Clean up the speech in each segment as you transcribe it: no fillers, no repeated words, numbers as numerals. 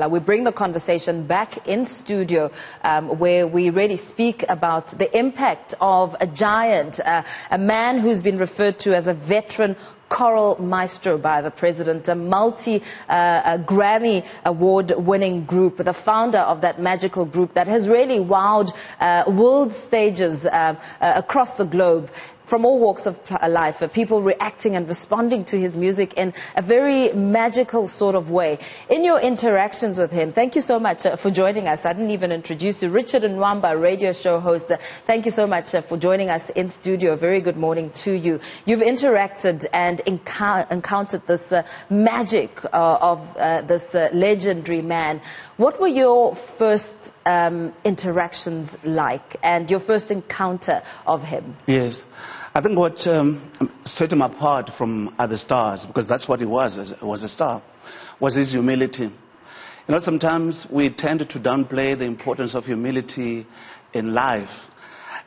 Shabalala. We bring the conversation back in studio where we really speak about the impact of a giant, a man who's been referred to as a veteran choral maestro by the president, a Grammy award-winning group, the founder of that magical group that has really wowed world stages across the globe, from all walks of life, people reacting and responding to his music in a very magical sort of way. In your interactions with him, thank you so much for joining us. I didn't even introduce you. Richard Nwamba, radio show host, thank you so much for joining us in studio. A very good morning to you. You've interacted and encountered this magic of this legendary man. What were your first interactions like, and your first encounter of him? Yes, I think what set him apart from other stars, because that's what he was a star, was his humility. You know, sometimes we tend to downplay the importance of humility in life.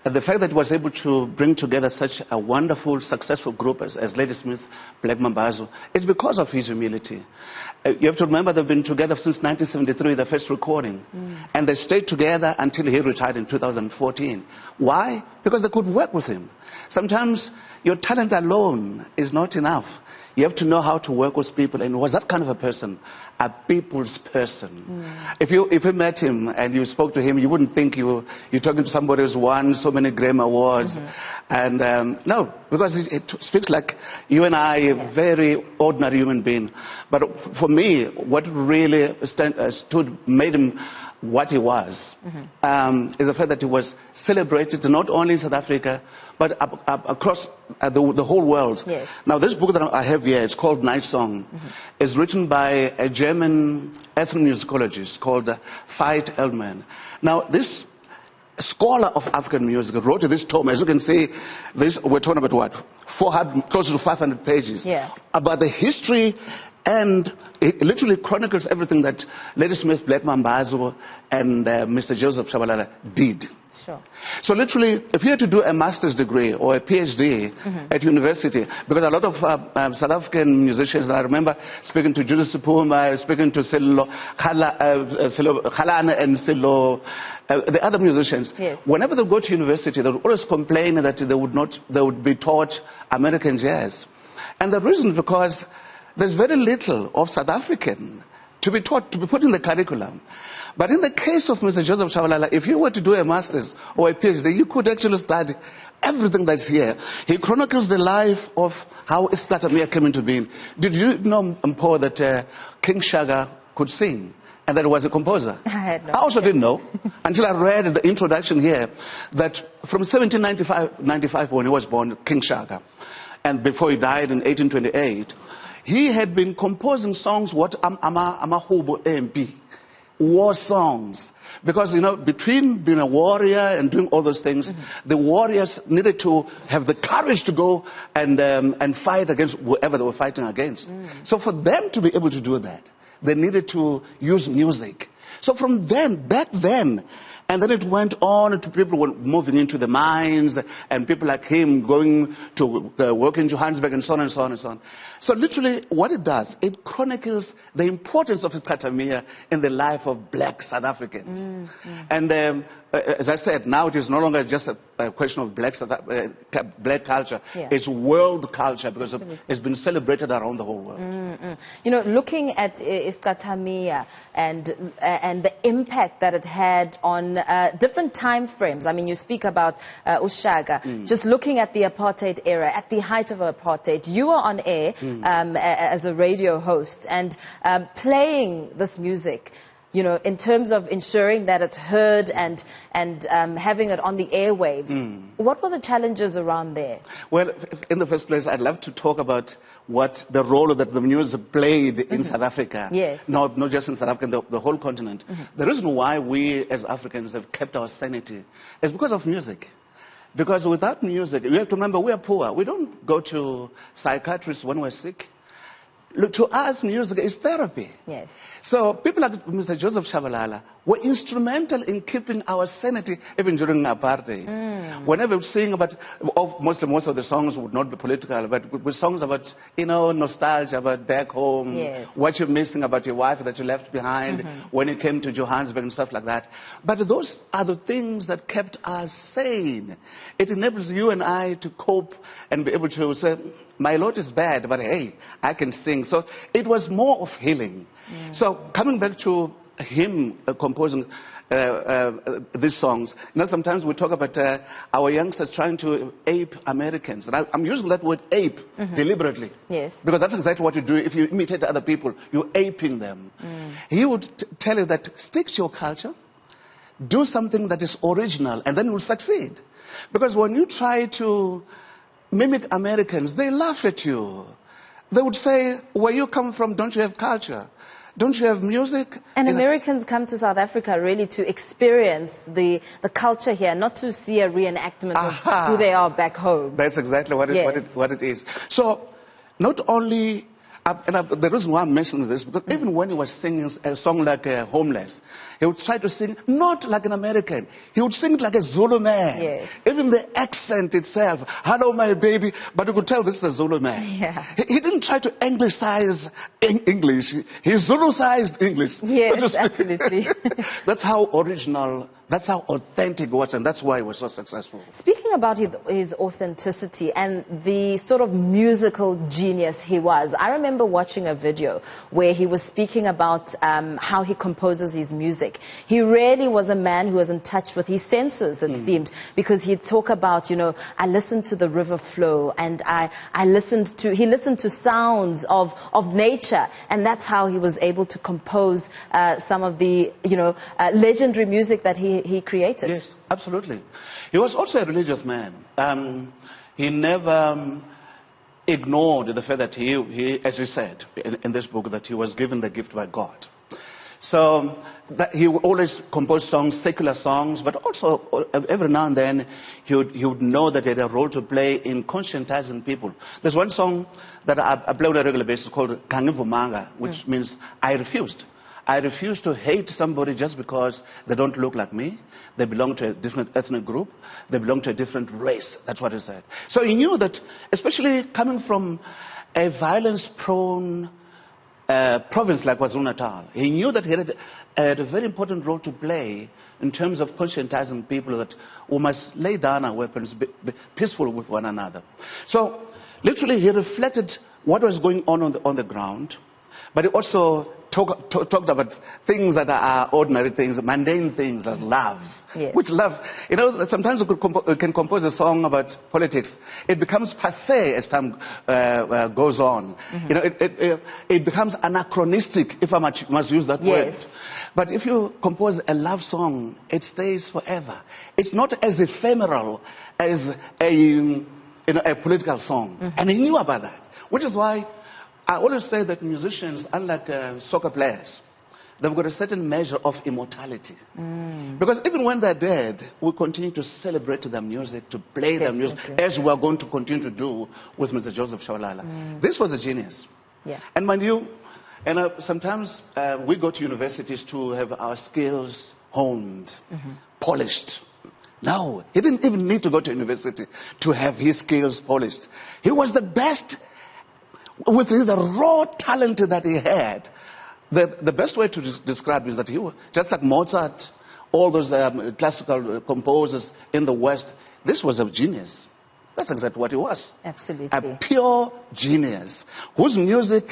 And the fact that he was able to bring together such a wonderful, successful group as Ladysmith Black Mambazo is because of his humility. You have to remember they've been together since 1973, the first recording. And they stayed together until he retired in 2014. Why? Because they could work with him. Sometimes your talent alone is not enough. You have to know how to work with people, and he was that kind of a person, a people's person. If you met him and you spoke to him, you wouldn't think you're talking to somebody who's won so many Grammy awards. And no, because it speaks like you and I, a very ordinary human being. But for me, what really made him what he was is the fact that he was celebrated not only in South Africa, but across the whole world. Yes. Now, this book that I have here, it's called Night Song, is written by a German ethnomusicologist called Veit Elman. Now, this scholar of African music wrote this tome. As you can see, we're talking about what? 400, close to 500 pages. Yeah. About the history, and it literally chronicles everything that Ladysmith Black Mambazo and Mr. Joseph Shabalala did. Sure. So literally, if you had to do a master's degree or a PhD at university, because a lot of South African musicians, and I remember speaking to Judith Sepuma, speaking to Khalane and Silo, the other musicians, yes. Whenever they go to university, they would always complain that they would be taught American jazz. And the reason is because there's very little of South African to be taught, to be put in the curriculum. But in the case of Mr. Joseph Shabalala, if you were to do a master's or a PhD, you could actually study everything that's here. He chronicles the life of how Iskatamia came into being. Did you know, Mpo, that King Shaka could sing and that he was a composer? I also didn't know until I read the introduction here that from 1795 when he was born, King Shaka, and before he died in 1828, he had been composing songs, Amahubo MP, war songs. Because, you know, between being a warrior and doing all those things, the warriors needed to have the courage to go and fight against whoever they were fighting against. So for them to be able to do that, they needed to use music. So from then, back then, and then it went on to people moving into the mines and people like him going to work in Johannesburg and so on and so on and so on. So literally what it does, it chronicles the importance of Iskatamia in the life of black South Africans. And as I said, now it is no longer just a question of black culture. Yeah. It's world culture because it's been celebrated around the whole world. You know, looking at Iskatamia and the impact that it had on different time frames. I mean, you speak about Ushaka. Just looking at the apartheid era, at the height of apartheid, you were on air as a radio host and playing this music, you know, in terms of ensuring that it's heard and having it on the airwaves. What were the challenges around there? Well, in the first place, I'd love to talk about what the role that the music played in South Africa. Yes. Not just in South Africa, the whole continent. The reason why we as Africans have kept our sanity is because of music. Because without music, you have to remember, we are poor. We don't go to psychiatrists when we're sick. Look, to us, music is therapy. Yes. So people like Mr. Joseph Shabalala were instrumental in keeping our sanity even during apartheid. Whenever we sing about, most of the songs would not be political, but with songs about, nostalgia, about back home, yes. what you're missing about your wife that you left behind when you came to Johannesburg and stuff like that. But those are the things that kept us sane. It enables you and I to cope and be able to say, my Lord is bad, but hey, I can sing. So it was more of healing. So coming back to him composing these songs, sometimes we talk about our youngsters trying to ape Americans. And I'm using that word ape deliberately. Yes. Because that's exactly what you do. If you imitate other people, you're aping them. He would tell you that stick to your culture, do something that is original, and then you'll succeed. Because when you try to mimic Americans, they laugh at you. They would say, where you come from, don't you have culture? Don't you have music? And Americans come to South Africa really to experience the culture here, not to see a reenactment of who they are back home. That's exactly what it is. So not only, the reason why I'm mentioning this, because even when he was singing a song like Homeless, he would try to sing not like an American. He would sing it like a Zulu man. Yes. Even the accent itself, hello my baby, but you could tell this is a Zulu man. Yeah. He didn't try to Anglicize English. He Zulu-sized English. Yes, absolutely. That's how original, that's how authentic it was, and that's why he was so successful. Speaking about his authenticity and the sort of musical genius he was, I remember watching a video where he was speaking about how he composes his music. He really was a man who was in touch with his senses, it seemed, because he'd talk about, I listened to the river flow, and he listened to sounds of nature, and that's how he was able to compose some of the, legendary music that he created. Yes, absolutely. He was also a religious man. He never ignored the fact that he, as he said in this book, that he was given the gift by God. So that he would always compose songs, secular songs, but also every now and then he would know that he had a role to play in conscientizing people. There's one song that I play on a regular basis called Kangivumanga, which means I refused. I refuse to hate somebody just because they don't look like me. They belong to a different ethnic group. They belong to a different race. That's what he said. So he knew that, especially coming from a violence-prone province like KwaZulu-Natal, he knew that he had a very important role to play in terms of conscientizing people that we must lay down our weapons, be peaceful with one another. So literally he reflected what was going on the ground, but he also talked about things that are ordinary things, mundane things like love. Yes. Which love, sometimes we can compose a song about politics. It becomes passé as time goes on. It becomes anachronistic, if I must use that word. But if you compose a love song, it stays forever. It's not as ephemeral as a political song. And he knew about that, which is why I always say that musicians, unlike soccer players, they've got a certain measure of immortality. Because even when they're dead, we continue to celebrate their music, to play their music, as we are going to continue to do with Mr. Joseph Shabalala. This was a genius. Yeah. And mind you, sometimes we go to universities to have our skills honed, polished. No, he didn't even need to go to university to have his skills polished. He was the best with the raw talent that he had. The best way to describe it is that he was just like Mozart, all those classical composers in the West. This was a genius. That's exactly what he was. Absolutely. A pure genius whose music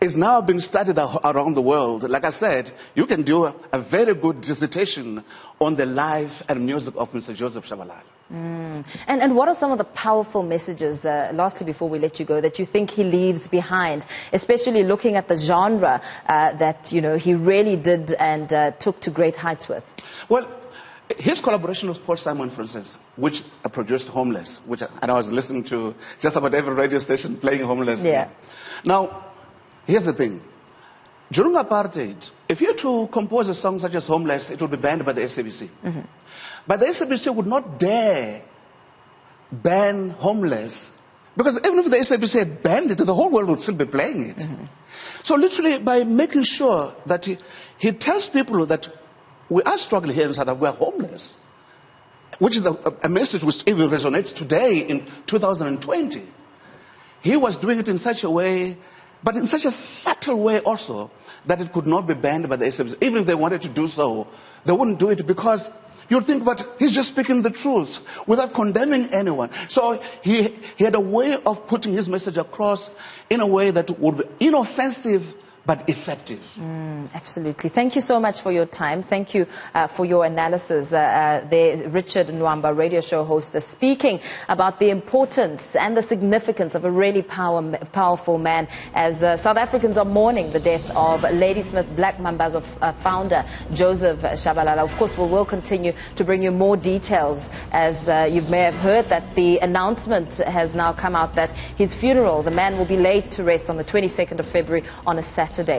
is now being studied around the world. Like I said, you can do a very good dissertation on the life and music of Mr. Joseph Shabalala. And what are some of the powerful messages, lastly before we let you go, that you think he leaves behind, especially looking at the genre that he really did and took to great heights with? Well, his collaboration with Paul Simon, for instance, which produced Homeless, and I was listening to just about every radio station playing Homeless. Yeah. Now, here's the thing. During apartheid, if you were to compose a song such as Homeless, it would be banned by the SABC. But the SABC would not dare ban Homeless Because even if the SABC had banned it, the whole world would still be playing it. So literally, by making sure that he tells people that we are struggling here in South Africa, we are homeless, which is a message which even resonates today in 2020. He was doing it in such a way, but in such a subtle way also, that it could not be banned by the SABC. Even if they wanted to do so, they wouldn't do it because you'd think, but he's just speaking the truth without condemning anyone. So he had a way of putting his message across in a way that would be inoffensive but effective. Absolutely. Thank you so much for your time. Thank you for your analysis. There, Richard Nwamba, radio show host, speaking about the importance and the significance of a really powerful man as South Africans are mourning the death of Ladysmith Black Mambazo founder Joseph Shabalala. Of course, we will continue to bring you more details, as you may have heard that the announcement has now come out that his funeral, the man will be laid to rest on the 22nd of February on a Saturday.